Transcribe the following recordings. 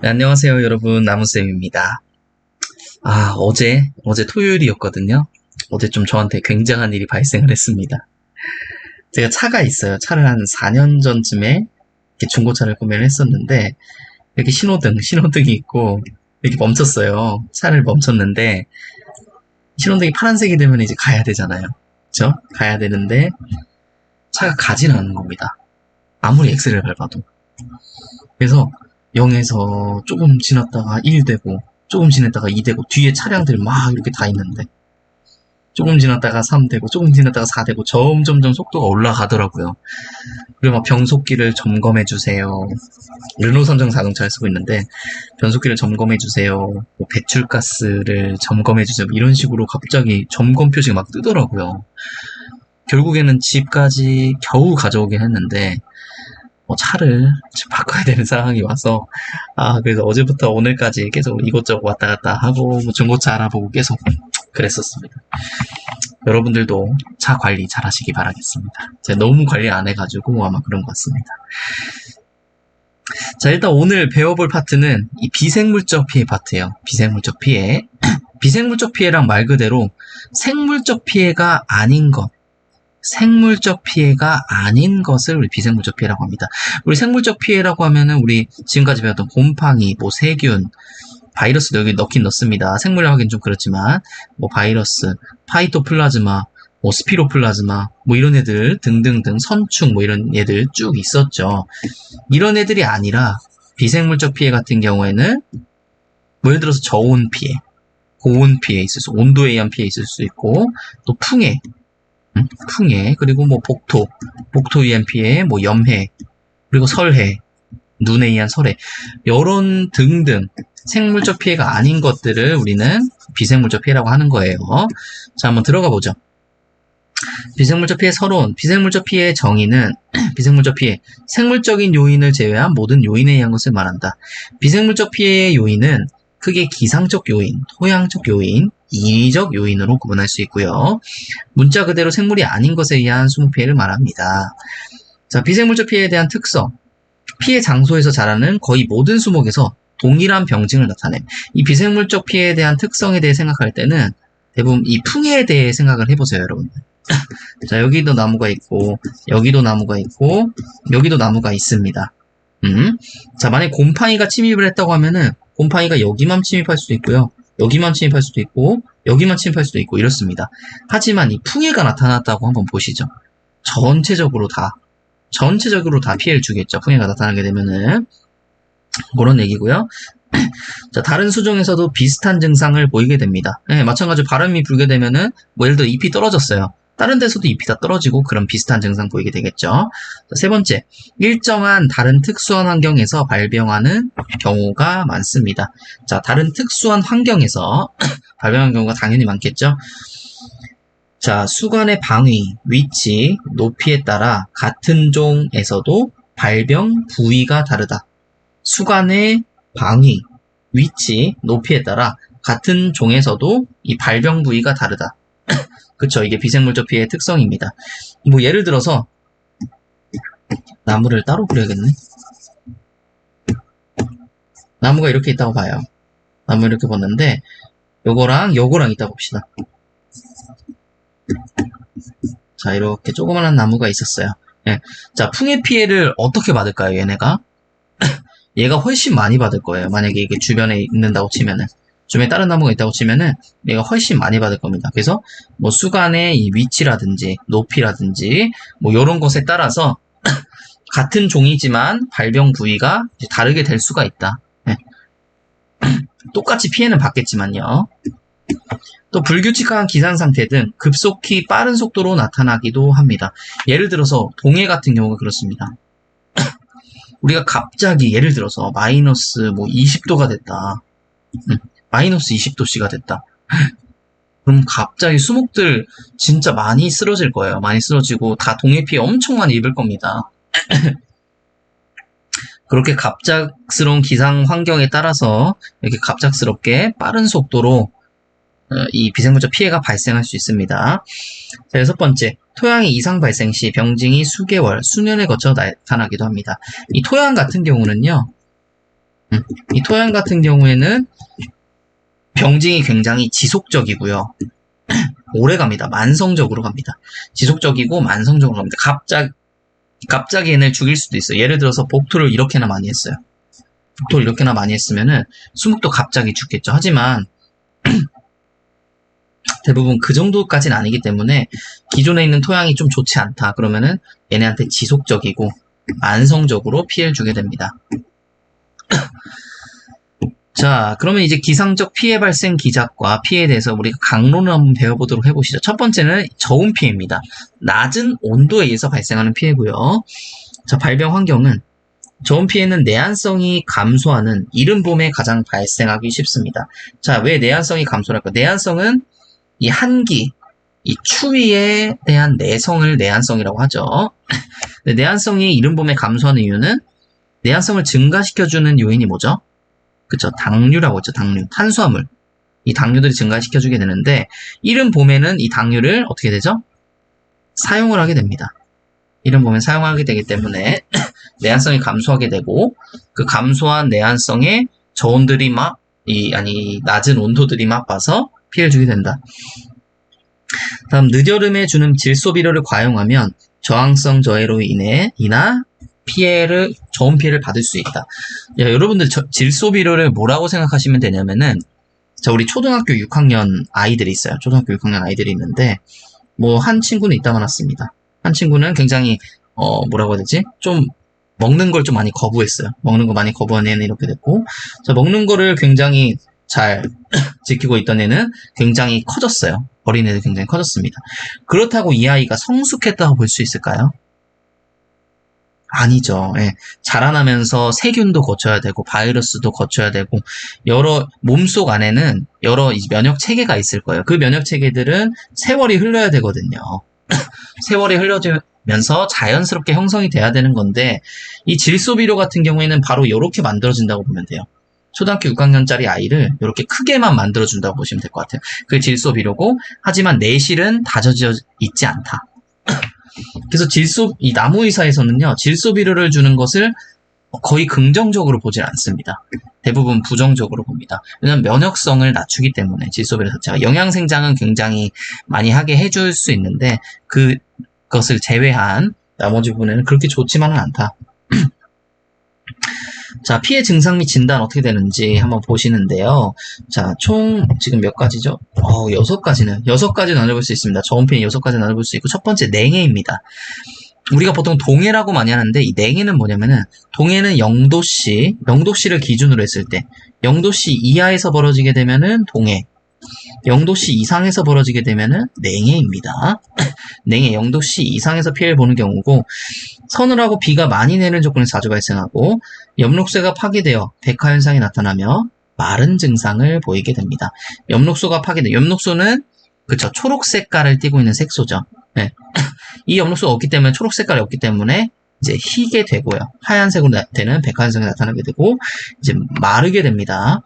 네, 안녕하세요, 여러분. 나무쌤입니다. 어제 토요일이었거든요. 어제 좀 저한테 굉장한 일이 발생을 했습니다. 제가 차가 있어요. 차를 한 4년 전쯤에 이렇게 중고차를 구매를 했었는데, 이렇게 신호등이 있고, 이렇게 멈췄어요. 차를 멈췄는데, 신호등이 파란색이 되면 이제 가야 되잖아요. 그쵸? 가야 되는데, 차가 가진 않는 겁니다. 아무리 엑셀을 밟아도. 그래서 0에서 조금 지났다가 1 되고 조금 지났다가 2 되고 뒤에 차량들이 막 이렇게 다 있는데 조금 지났다가 3 되고 조금 지났다가 4 되고 점점점 속도가 올라가더라고요. 그리고 막 변속기를 점검해 주세요. 르노 선정 자동차를 쓰고 있는데 변속기를 점검해 주세요. 뭐 배출가스를 점검해 주세요. 이런 식으로 갑자기 점검 표시가 막 뜨더라고요. 결국에는 집까지 겨우 가져오긴 했는데 차를 바꿔야 되는 상황이 와서 그래서 어제부터 오늘까지 계속 이곳저곳 왔다 갔다 하고 중고차 알아보고 계속 그랬었습니다. 여러분들도 차 관리 잘 하시기 바라겠습니다. 제가 너무 관리 안 해가지고 아마 그런 것 같습니다. 자, 일단 오늘 배워볼 파트는 이 비생물적 피해 파트예요. 비생물적 피해. 비생물적 피해랑 말 그대로 생물적 피해가 아닌 것, 생물적 피해가 아닌 것을 우리 비생물적 피해라고 합니다. 우리 생물적 피해라고 하면은 우리 지금까지 배웠던 곰팡이, 뭐 세균, 바이러스도 여기 넣긴 넣습니다. 생물이라고 하긴 좀 그렇지만 뭐 바이러스, 파이토플라즈마, 뭐 스피로플라즈마, 뭐 이런 애들 등등등, 선충 뭐 이런 애들 쭉 있었죠. 이런 애들이 아니라 비생물적 피해 같은 경우에는 뭐 예를 들어서 저온 피해, 고온 피해 있을 수, 온도에 의한 피해 있을 수 있고 또 풍해, 그리고 뭐 복토에 의한 피해, 뭐 염해, 그리고 설해, 눈에 의한 설해, 이런 등등 생물적 피해가 아닌 것들을 우리는 비생물적 피해라고 하는 거예요. 자, 한번 들어가 보죠. 비생물적 피해 서론, 비생물적 피해의 정의는 비생물적 피해, 생물적인 요인을 제외한 모든 요인에 의한 것을 말한다. 비생물적 피해의 요인은 크게 기상적 요인, 토양적 요인, 인위적 요인으로 구분할 수 있고요. 문자 그대로 생물이 아닌 것에 의한 수목피해를 말합니다. 자, 비생물적 피해에 대한 특성. 피해 장소에서 자라는 거의 모든 수목에서 동일한 병증을 나타냄. 이 비생물적 피해에 대한 특성에 대해 생각할 때는 대부분 이 풍해에 대해 생각을 해보세요, 여러분. 자, 여기도 나무가 있고, 여기도 나무가 있고, 여기도 나무가 있습니다. 자, 만약에 곰팡이가 침입을 했다고 하면은 곰팡이가 여기만 침입할 수도 있고요. 여기만 침입할 수도 있고 여기만 침입할 수도 있고 이렇습니다. 하지만 이 풍해가 나타났다고 한번 보시죠. 전체적으로 다 피해를 주겠죠. 풍해가 나타나게 되면은 그런 얘기고요. 자, 다른 수종에서도 비슷한 증상을 보이게 됩니다. 네, 마찬가지로 바람이 불게 되면은 뭐 예를 들어 잎이 떨어졌어요. 다른 데서도 잎이 다 떨어지고 그런 비슷한 증상 보이게 되겠죠. 자, 세 번째, 일정한 다른 특수한 환경에서 발병하는 경우가 많습니다. 자, 다른 특수한 환경에서 발병하는 경우가 당연히 많겠죠. 자, 수간의 방위, 위치, 높이에 따라 같은 종에서도 발병 부위가 다르다. 수간의 방위, 위치, 높이에 따라 같은 종에서도 이 발병 부위가 다르다. 그쵸, 이게 비생물적 피해의 특성입니다. 뭐 예를 들어서 나무를 따로 그려야겠네. 나무가 이렇게 있다고 봐요. 나무 이렇게 봤는데 요거랑 있다고 봅시다. 자, 이렇게 조그만한 나무가 있었어요. 네. 자, 풍해 피해를 어떻게 받을까요, 얘네가? 얘가 훨씬 많이 받을 거예요. 만약에 이게 주변에 있는다고 치면은. 주변에 다른 나무가 있다고 치면은 얘가 훨씬 많이 받을 겁니다. 그래서 뭐 수간의 이 위치라든지 높이라든지 뭐 이런 것에 따라서 같은 종이지만 발병 부위가 다르게 될 수가 있다. 네. 똑같이 피해는 받겠지만요. 또 불규칙한 기상 상태 등 급속히 빠른 속도로 나타나기도 합니다. 예를 들어서 동해 같은 경우가 그렇습니다. 우리가 갑자기 예를 들어서 마이너스 뭐 20도가 됐다. 마이너스 20도씨가 됐다. 그럼 갑자기 수목들 진짜 많이 쓰러질 거예요. 많이 쓰러지고 다 동해 피해 엄청 많이 입을 겁니다. 그렇게 갑작스러운 기상 환경에 따라서 이렇게 갑작스럽게 빠른 속도로 이 비생물적 피해가 발생할 수 있습니다. 자, 여섯 번째, 토양의 이상 발생 시 병증이 수개월, 수년에 거쳐 나타나기도 합니다. 이 토양 같은 경우는요, 이 토양 같은 경우에는 병증이 굉장히 지속적이고요. 오래 갑니다. 만성적으로 갑니다. 지속적이고 만성적으로 갑니다. 갑자기 얘네를 죽일 수도 있어요. 예를 들어서 복토를 이렇게나 많이 했어요. 복토를 이렇게나 많이 했으면은 수묵도 갑자기 죽겠죠. 하지만 대부분 그 정도까지는 아니기 때문에 기존에 있는 토양이 좀 좋지 않다. 그러면은 얘네한테 지속적이고 만성적으로 피해를 주게 됩니다. 자, 그러면 이제 기상적 피해 발생 기작과 피해에 대해서 우리가 강론을 한번 배워보도록 해보시죠. 첫 번째는 저온 피해입니다. 낮은 온도에 의해서 발생하는 피해고요. 자, 발병 환경은 저온 피해는 내한성이 감소하는 이른 봄에 가장 발생하기 쉽습니다. 자, 왜 내한성이 감소할까? 내한성은 이 한기, 이 추위에 대한 내성을 내한성이라고 하죠. 내한성이 이른 봄에 감소하는 이유는 내한성을 증가시켜주는 요인이 뭐죠? 그쵸, 당류라고 했죠. 당류, 탄수화물. 이 당류들이 증가시켜주게 되는데 이른 봄에는 이 당류를 어떻게 되죠? 사용을 하게 됩니다. 이른 봄에 사용하게 되기 때문에 내한성이 감소하게 되고 그 감소한 내한성에 저온들이 낮은 온도들이 막 와서 피해를 주게 된다. 다음, 늦여름에 주는 질소비료를 과용하면 저항성 저해로 이나 저온 피해를 받을 수 있다. 야, 여러분들 질소비료를 뭐라고 생각하시면 되냐면은 자, 우리 초등학교 6학년 아이들이 있어요. 초등학교 6학년 아이들이 있는데 한 친구는 이따가 났습니다. 한 친구는 굉장히 뭐라고 해야 되지? 좀 먹는 걸 좀 많이 거부했어요. 먹는 거 많이 거부한 애는 이렇게 됐고, 자, 먹는 거를 굉장히 잘 지키고 있던 애는 굉장히 커졌어요. 어린애들 굉장히 커졌습니다. 그렇다고 이 아이가 성숙했다고 볼 수 있을까요? 아니죠. 예. 자라나면서 세균도 거쳐야 되고 바이러스도 거쳐야 되고 몸속 안에는 여러 면역 체계가 있을 거예요. 그 면역 체계들은 세월이 흘러야 되거든요. 세월이 흘러지면서 자연스럽게 형성이 돼야 되는 건데 이 질소비료 같은 경우에는 바로 이렇게 만들어진다고 보면 돼요. 초등학교 6학년짜리 아이를 이렇게 크게만 만들어준다고 보시면 될 것 같아요. 그게 질소비료고 하지만 내실은 다져져 있지 않다. 그래서 이 나무의사에서는요, 질소비료를 주는 것을 거의 긍정적으로 보질 않습니다. 대부분 부정적으로 봅니다. 왜냐하면 면역성을 낮추기 때문에 질소비료 자체가 영양생장은 굉장히 많이 하게 해줄 수 있는데 그것을 제외한 나머지 부분에는 그렇게 좋지만은 않다. 자, 피해 증상 및 진단 어떻게 되는지 한번 보시는데요. 자, 총 지금 몇 가지죠? 6가지 나눠볼 수 있습니다. 저온 피해 6가지 나눠볼 수 있고 첫 번째 냉해입니다. 우리가 보통 동해라고 많이 하는데 이 냉해는 뭐냐면은 동해는 0도씨를 기준으로 했을 때 0도씨 이하에서 벌어지게 되면은 동해, 0도씨 이상에서 벌어지게 되면은 냉해입니다. 냉해 0도씨 이상에서 피해를 보는 경우고 서늘하고 비가 많이 내리는 조건에서 자주 발생하고 엽록소가 파괴되어 백화현상이 나타나며 마른 증상을 보이게 됩니다. 엽록소는 그쵸, 초록 색깔을 띠고 있는 색소죠. 네. 이 엽록소가 없기 때문에 초록 색깔이 없기 때문에 이제 희게 되고요. 하얀색으로 되는 백화현상이 나타나게 되고 이제 마르게 됩니다.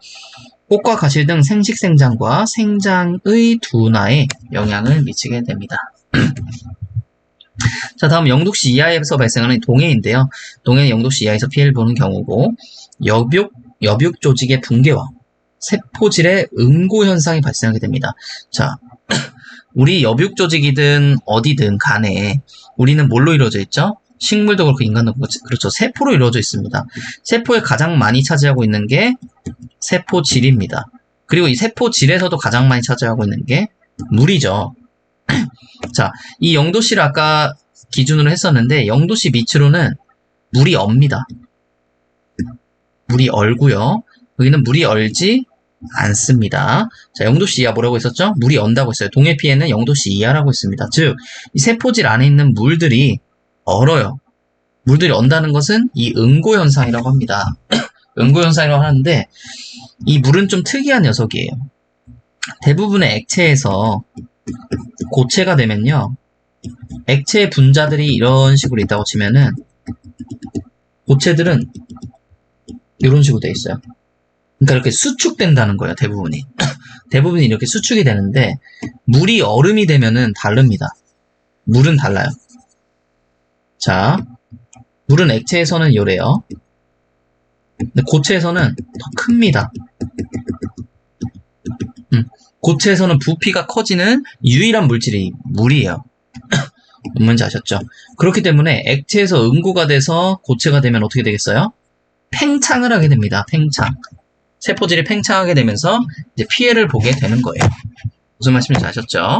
꽃과 가실 등 생식생장과 생장의 둔화에 영향을 미치게 됩니다. 자, 다음 0도씨 이하에서 발생하는 동해인데요. 동해는 0도씨 이하에서 피해를 보는 경우고 여육 조직의 붕괴와 세포질의 응고 현상이 발생하게 됩니다. 자, 우리 여육 조직이든 어디든 간에 우리는 뭘로 이루어져 있죠? 식물도 그렇고 인간도 그렇죠. 세포로 이루어져 있습니다. 세포에 가장 많이 차지하고 있는 게 세포질입니다. 그리고 이 세포질에서도 가장 많이 차지하고 있는 게 물이죠. 자, 이 0도씨를 아까 기준으로 했었는데 0도씨 밑으로는 물이 얼니다. 물이 얼고요. 여기는 물이 얼지 않습니다. 자, 0도씨 이하 뭐라고 했었죠? 물이 언다고 했어요. 동해 피해는 0도씨 이하라고 했습니다. 즉, 이 세포질 안에 있는 물들이 얼어요. 물들이 언다는 것은 이 응고 현상이라고 합니다. 응고 현상이라고 하는데 이 물은 좀 특이한 녀석이에요. 대부분의 액체에서 고체가 되면요, 액체 분자들이 이런 식으로 있다고 치면은 고체들은 이런 식으로 돼 있어요. 그러니까 이렇게 수축된다는 거예요. 대부분이 이렇게 수축이 되는데 물이 얼음이 되면은 다릅니다. 물은 달라요. 자, 물은 액체에서는 요래요. 근데 고체에서는 더 큽니다. 고체에서는 부피가 커지는 유일한 물질이 물이에요. 뭔지 아셨죠? 그렇기 때문에 액체에서 음구가 돼서 고체가 되면 어떻게 되겠어요? 팽창을 하게 됩니다. 팽창. 세포질이 팽창하게 되면서 이제 피해를 보게 되는 거예요. 무슨 말씀인지 아셨죠?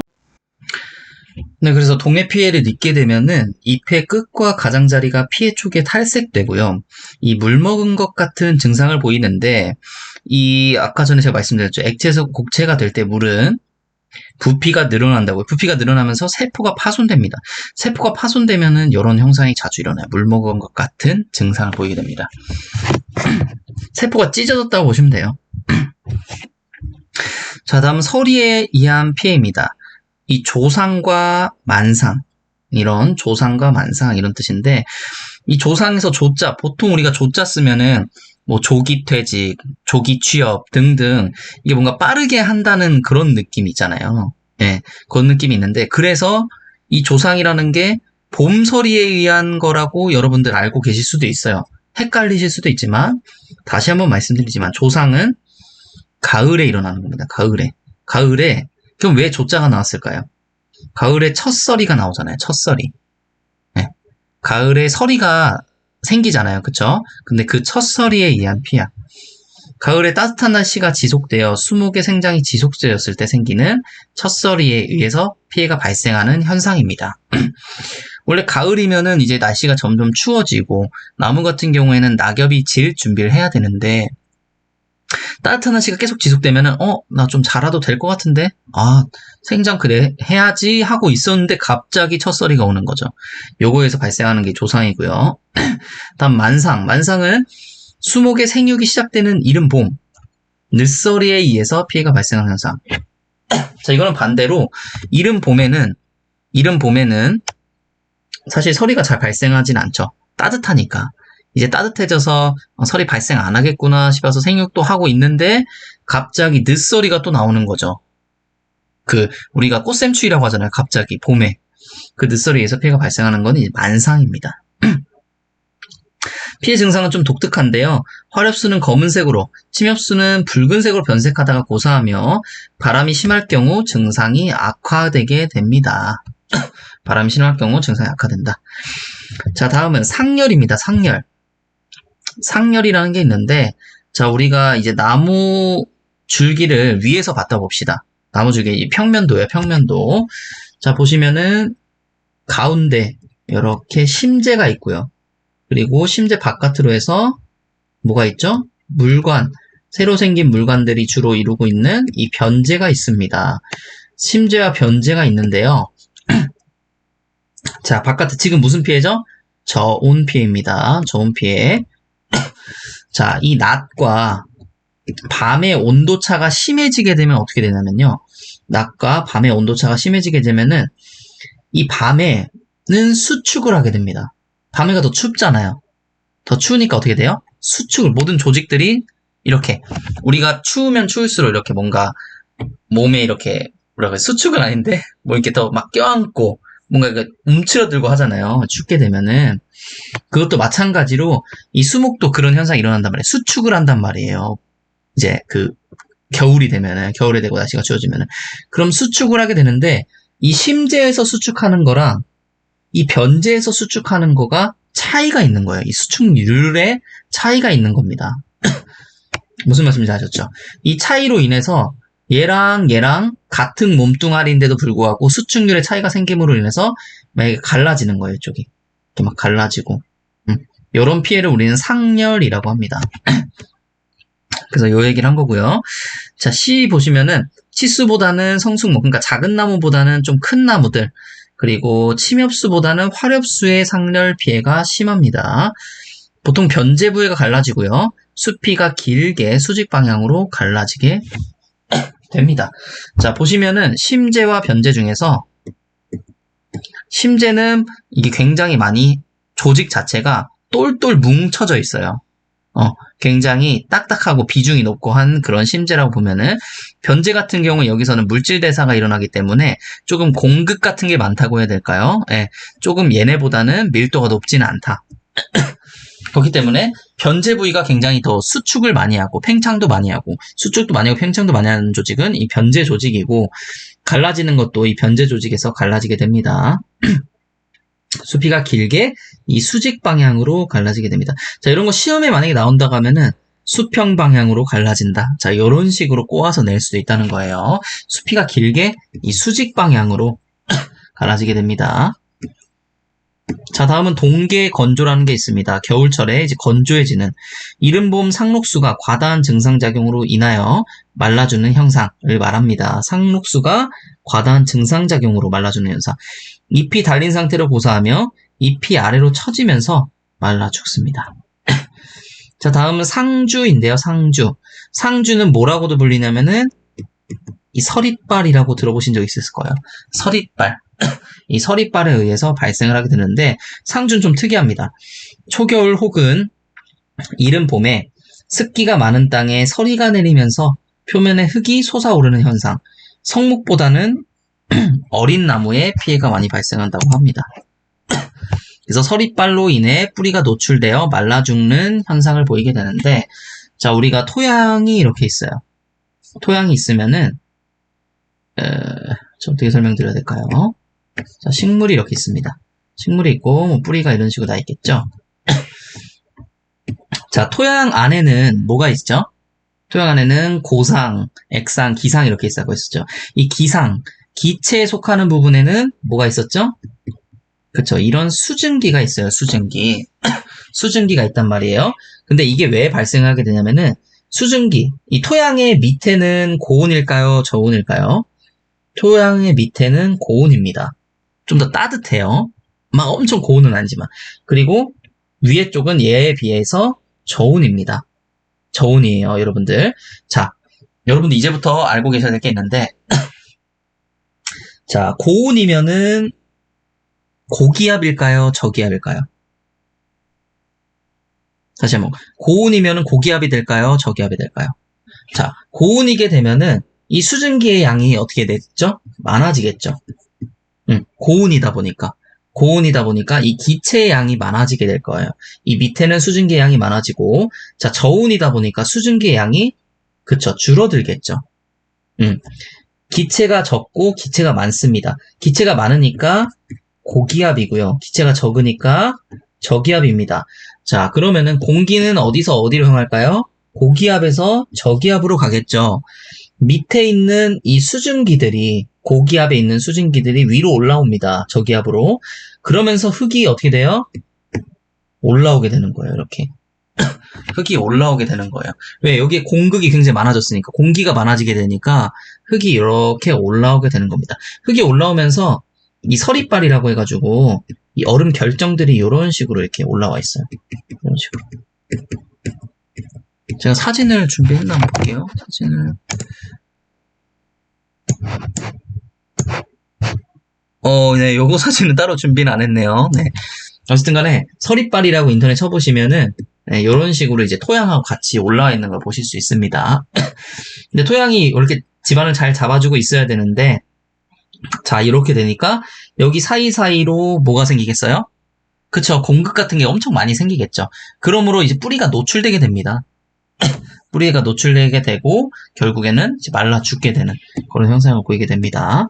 네, 그래서 동해 피해를 입게 되면은 잎의 끝과 가장자리가 피해 쪽에 탈색되고요. 이 물 먹은 것 같은 증상을 보이는데, 아까 전에 제가 말씀드렸죠. 액체에서 고체가 될 때 물은 부피가 늘어난다고요. 부피가 늘어나면서 세포가 파손됩니다. 세포가 파손되면은 이런 현상이 자주 일어나요. 물 먹은 것 같은 증상을 보이게 됩니다. 세포가 찢어졌다고 보시면 돼요. 자, 다음 서리에 의한 피해입니다. 이 조상과 만상, 이런 조상과 만상 이런 뜻인데, 이 조상에서 조자, 보통 우리가 조자 쓰면은 뭐 조기 퇴직, 조기 취업 등등 이게 뭔가 빠르게 한다는 그런 느낌이 있잖아요. 예, 그런 느낌이 있는데, 그래서 이 조상이라는 게 봄서리에 의한 거라고 여러분들 알고 계실 수도 있어요. 헷갈리실 수도 있지만, 다시 한번 말씀드리지만 조상은 가을에 일어나는 겁니다. 가을에 그럼 왜 조자가 나왔을까요? 가을에 첫서리가 나오잖아요. 첫서리. 네. 가을에 서리가 생기잖아요. 그쵸? 근데 그 첫서리에 의한 피야. 가을에 따뜻한 날씨가 지속되어 수목의 생장이 지속되었을 때 생기는 첫서리에 의해서 피해가 발생하는 현상입니다. 원래 가을이면은 이제 날씨가 점점 추워지고 나무 같은 경우에는 낙엽이 질 준비를 해야 되는데 따뜻한 날씨가 계속 지속되면은 나 좀 자라도 될 것 같은데 생장 그래 해야지 하고 있었는데 갑자기 첫서리가 오는 거죠. 요거에서 발생하는 게 조상이고요. 다음 만상은 수목의 생육이 시작되는 이른 봄, 늦서리에 의해서 피해가 발생하는 현상. 자, 이거는 반대로 이른 봄에는 사실 서리가 잘 발생하진 않죠. 따뜻하니까. 이제 따뜻해져서 설이 발생 안 하겠구나 싶어서 생육도 하고 있는데 갑자기 늦서리가 또 나오는 거죠. 우리가 꽃샘추위라고 하잖아요. 갑자기 봄에. 그 늦서리에서 피해가 발생하는 건 이제 만상입니다. 피해 증상은 좀 독특한데요. 화렵수는 검은색으로, 침엽수는 붉은색으로 변색하다가 고사하며 바람이 심할 경우 증상이 악화되게 됩니다. 바람이 심할 경우 증상이 악화된다. 자, 다음은 상열입니다. 상열이라는 게 있는데, 자, 우리가 이제 나무 줄기를 위에서 봤다 봅시다. 나무 줄기, 이 평면도예요, 평면도. 자, 보시면은, 가운데, 이렇게 심재가 있고요. 그리고 심재 바깥으로 해서, 뭐가 있죠? 물관, 새로 생긴 물관들이 주로 이루고 있는 이 변재가 있습니다. 심재와 변재가 있는데요. 자, 바깥에 지금 무슨 피해죠? 저온 피해입니다. 저온 피해. 자, 이 낮과 밤의 온도차가 심해지게 되면 어떻게 되냐면요. 낮과 밤의 온도차가 심해지게 되면은 이 밤에는 수축을 하게 됩니다. 밤에가 더 춥잖아요. 더 추우니까 어떻게 돼요? 모든 조직들이 이렇게 우리가 추우면 추울수록 이렇게 뭔가 몸에 이렇게 수축은 아닌데 뭐 이렇게 더 막 껴안고 뭔가 움츠러들고 하잖아요. 춥게 되면은. 그것도 마찬가지로 이 수목도 그런 현상이 일어난단 말이에요. 수축을 한단 말이에요. 이제 겨울이 되면은, 겨울에 되고 날씨가 추워지면은. 그럼 수축을 하게 되는데, 이 심재에서 수축하는 거랑 이 변재에서 수축하는 거가 차이가 있는 거예요. 이 수축률에 차이가 있는 겁니다. 무슨 말씀인지 아셨죠? 이 차이로 인해서 얘랑 같은 몸뚱아리인데도 불구하고 수축률의 차이가 생김으로 인해서 막 갈라지는 거예요, 이쪽이. 이렇게 막 갈라지고. 이런 피해를 우리는 상열이라고 합니다. 그래서 요 얘기를 한 거고요. 자, C 보시면은 치수보다는 성숙목, 그러니까 작은 나무보다는 좀 큰 나무들, 그리고 침엽수보다는 화렵수의 상열 피해가 심합니다. 보통 변재 부위가 갈라지고요. 수피가 길게 수직 방향으로 갈라지게 됩니다. 자, 보시면은 심재와 변재 중에서 심재는 이게 굉장히 많이 조직 자체가 똘똘 뭉쳐져 있어요. 굉장히 딱딱하고 비중이 높고 한 그런 심재라고 보면은 변재 같은 경우는 여기서는 물질 대사가 일어나기 때문에 조금 공극 같은 게 많다고 해야 될까요? 예, 조금 얘네보다는 밀도가 높지는 않다. 그렇기 때문에 변제 부위가 굉장히 더 수축을 많이 하고 팽창도 많이 하고 수축도 많이 하고 팽창도 많이 하는 조직은 이 변제 조직이고 갈라지는 것도 이 변제 조직에서 갈라지게 됩니다. 수피가 길게 이 수직 방향으로 갈라지게 됩니다. 자, 이런 거 시험에 만약에 나온다고 하면은 수평 방향으로 갈라진다. 자, 이런 식으로 꼬아서 낼 수도 있다는 거예요. 수피가 길게 이 수직 방향으로 갈라지게 됩니다. 자, 다음은 동계 건조라는 게 있습니다. 겨울철에 이제 건조해지는 이른봄 상록수가 과다한 증상작용으로 인하여 말라주는 현상을 말합니다. 상록수가 과다한 증상작용으로 말라주는 현상. 잎이 달린 상태로 고사하며 잎이 아래로 처지면서 말라 죽습니다. 자, 다음은 상주인데요. 상주. 상주는 뭐라고도 불리냐면은 이 서릿발이라고 들어보신 적 있을 거예요. 서릿발. 이 서릿발에 의해서 발생을 하게 되는데 상주는 좀 특이합니다. 초겨울 혹은 이른 봄에 습기가 많은 땅에 서리가 내리면서 표면에 흙이 솟아오르는 현상. 성묵보다는 어린 나무에 피해가 많이 발생한다고 합니다. 그래서 서릿발로 인해 뿌리가 노출되어 말라 죽는 현상을 보이게 되는데, 자, 우리가 토양이 이렇게 있어요. 토양이 있으면은 어떻게 설명드려야 될까요? 자, 식물이 이렇게 있습니다. 식물이 있고 뭐 뿌리가 이런 식으로 나 있겠죠. 자, 토양 안에는 뭐가 있죠? 토양 안에는 고상, 액상, 기상 이렇게 있다고 했었죠. 이 기상, 기체에 속하는 부분에는 뭐가 있었죠? 그쵸, 이런 수증기가 있어요. 수증기. 수증기가 있단 말이에요. 근데 이게 왜 발생하게 되냐면은 수증기, 이 토양의 밑에는 고온일까요? 저온일까요? 토양의 밑에는 고온입니다. 좀 더 따뜻해요. 막 엄청 고온은 아니지만. 그리고 위에 쪽은 얘에 비해서 저온입니다. 저온이에요, 여러분들. 자, 여러분들 이제부터 알고 계셔야 될 게 있는데 자, 고온이면은 고기압일까요? 저기압일까요? 다시 한번. 고온이면은 고기압이 될까요? 저기압이 될까요? 자, 고온이게 되면은 이 수증기의 양이 어떻게 됐죠? 많아지겠죠. 고온이다 보니까 이 기체의 양이 많아지게 될 거예요. 이 밑에는 수증기의 양이 많아지고, 자, 저온이다 보니까 수증기의 양이, 그쵸, 줄어들겠죠. 기체가 적고 기체가 많습니다. 기체가 많으니까 고기압이고요. 기체가 적으니까 저기압입니다. 자, 그러면은 공기는 어디서 어디로 향할까요? 고기압에서 저기압으로 가겠죠. 밑에 있는 이 수증기들이, 고기압에 있는 수증기들이 위로 올라옵니다. 저기압으로. 그러면서 흙이 어떻게 돼요? 올라오게 되는 거예요. 이렇게. 흙이 올라오게 되는 거예요. 왜? 여기에 공극이 굉장히 많아졌으니까, 공기가 많아지게 되니까 흙이 이렇게 올라오게 되는 겁니다. 흙이 올라오면서 이 서릿발이라고 해가지고 이 얼음 결정들이 이런 식으로 이렇게 올라와 있어요. 이런 식으로. 제가 사진을 준비했나 한번 볼게요. 사진을. 네, 요거 사진은 따로 준비는 안 했네요. 네. 어쨌든 간에 서릿발이라고 인터넷 쳐보시면은 네, 이런 식으로 이제 토양하고 같이 올라와 있는 걸 보실 수 있습니다. 근데 토양이 이렇게 집안을 잘 잡아주고 있어야 되는데, 자, 이렇게 되니까 여기 사이사이로 뭐가 생기겠어요? 그쵸, 공극 같은 게 엄청 많이 생기겠죠. 그러므로 이제 뿌리가 노출되게 됩니다. 뿌리가 노출되게 되고 결국에는 이제 말라 죽게 되는 그런 현상을 보이게 됩니다.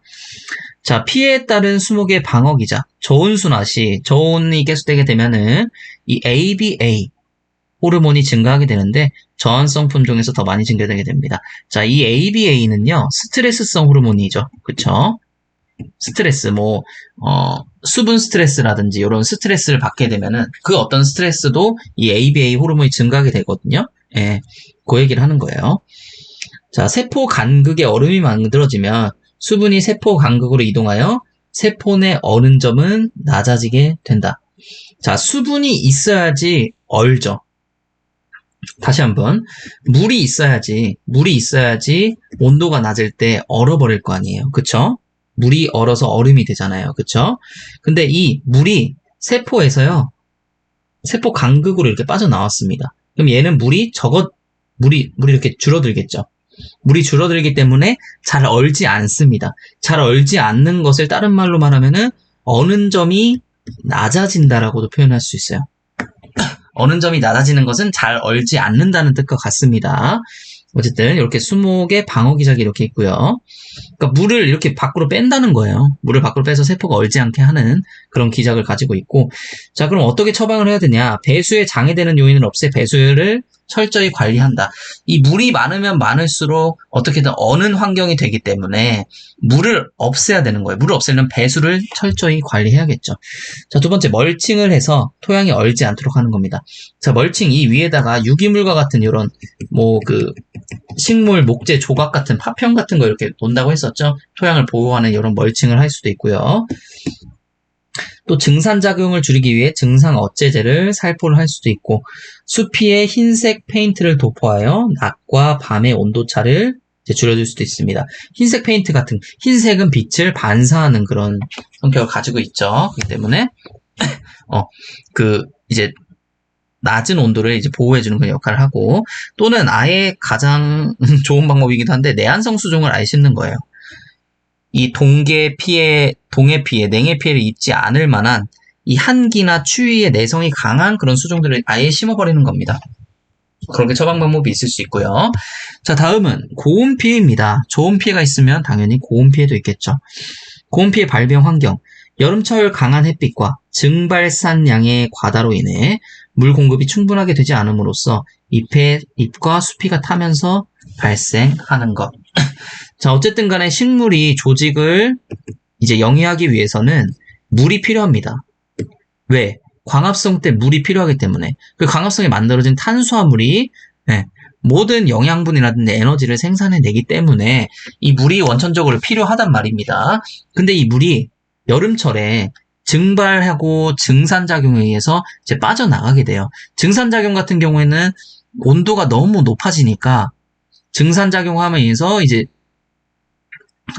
자, 피해에 따른 수목의 방어기자 저온순화 시 저온이 계속되게 되면은 이 ABA 호르몬이 증가하게 되는데 저항성 품종에서 더 많이 증가되게 됩니다. 자, 이 ABA는요 스트레스성 호르몬이죠. 그쵸? 스트레스, 수분 스트레스라든지 이런 스트레스를 받게 되면은 그 어떤 스트레스도 이 ABA 호르몬이 증가하게 되거든요. 예, 그 얘기를 하는 거예요. 자, 세포 간극에 얼음이 만들어지면 수분이 세포 간극으로 이동하여 세포 내 얼은 점은 낮아지게 된다. 자, 수분이 있어야지 얼죠. 다시 한번. 물이 있어야지 온도가 낮을 때 얼어버릴 거 아니에요. 그쵸? 물이 얼어서 얼음이 되잖아요. 그쵸? 근데 이 물이 세포에서요, 세포 간극으로 이렇게 빠져나왔습니다. 그럼 얘는 물이 이렇게 줄어들겠죠. 물이 줄어들기 때문에 잘 얼지 않습니다. 잘 얼지 않는 것을 다른 말로 말하면은 어는 점이 낮아진다라고도 표현할 수 있어요. 어는 점이 낮아지는 것은 잘 얼지 않는다는 뜻과 같습니다. 어쨌든 이렇게 수목의 방어 기작이 이렇게 있고요. 그러니까 물을 이렇게 밖으로 뺀다는 거예요. 물을 밖으로 빼서 세포가 얼지 않게 하는 그런 기작을 가지고 있고, 자, 그럼 어떻게 처방을 해야 되냐? 배수에 장애되는 요인을 없애 배수를 철저히 관리한다. 이 물이 많으면 많을수록 어떻게든 어는 환경이 되기 때문에 물을 없애야 되는 거예요. 물을 없애려면 배수를 철저히 관리해야겠죠. 자, 두 번째, 멀칭을 해서 토양이 얼지 않도록 하는 겁니다. 자, 멀칭 이 위에다가 유기물과 같은 이런 식물, 목재, 조각 같은 파편 같은 거 이렇게 놓는다고 했었죠. 토양을 보호하는 이런 멀칭을 할 수도 있고요. 또 증산작용을 줄이기 위해 증상어째제를 살포를 할 수도 있고, 수피에 흰색 페인트를 도포하여 낮과 밤의 온도차를 줄여줄 수도 있습니다. 흰색 페인트 같은, 흰색은 빛을 반사하는 그런 성격을 가지고 있죠. 그렇기 때문에 이제 낮은 온도를 이제 보호해주는 그런 역할을 하고, 또는 아예 가장 좋은 방법이기도 한데 내한성 수종을 아예 심는 거예요. 이 동해 피해, 냉해 피해를 입지 않을 만한 이 한기나 추위에 내성이 강한 그런 수종들을 아예 심어버리는 겁니다. 그렇게 처방 방법이 있을 수 있고요. 자, 다음은 고온 피해입니다. 저온 피해가 있으면 당연히 고온 피해도 있겠죠. 고온 피해 발병 환경. 여름철 강한 햇빛과 증발산량의 과다로 인해 물 공급이 충분하게 되지 않음으로써 잎과 수피가 타면서 발생하는 것. 자, 어쨌든 간에 식물이 조직을 이제 영위하기 위해서는 물이 필요합니다. 왜? 광합성 때 물이 필요하기 때문에. 그 광합성에 만들어진 탄수화물이 모든 영양분이라든지 에너지를 생산해내기 때문에 이 물이 원천적으로 필요하단 말입니다. 근데 이 물이 여름철에 증발하고 증산작용에 의해서 이제 빠져나가게 돼요. 증산작용 같은 경우에는 온도가 너무 높아지니까 증산작용함에 의해서 이제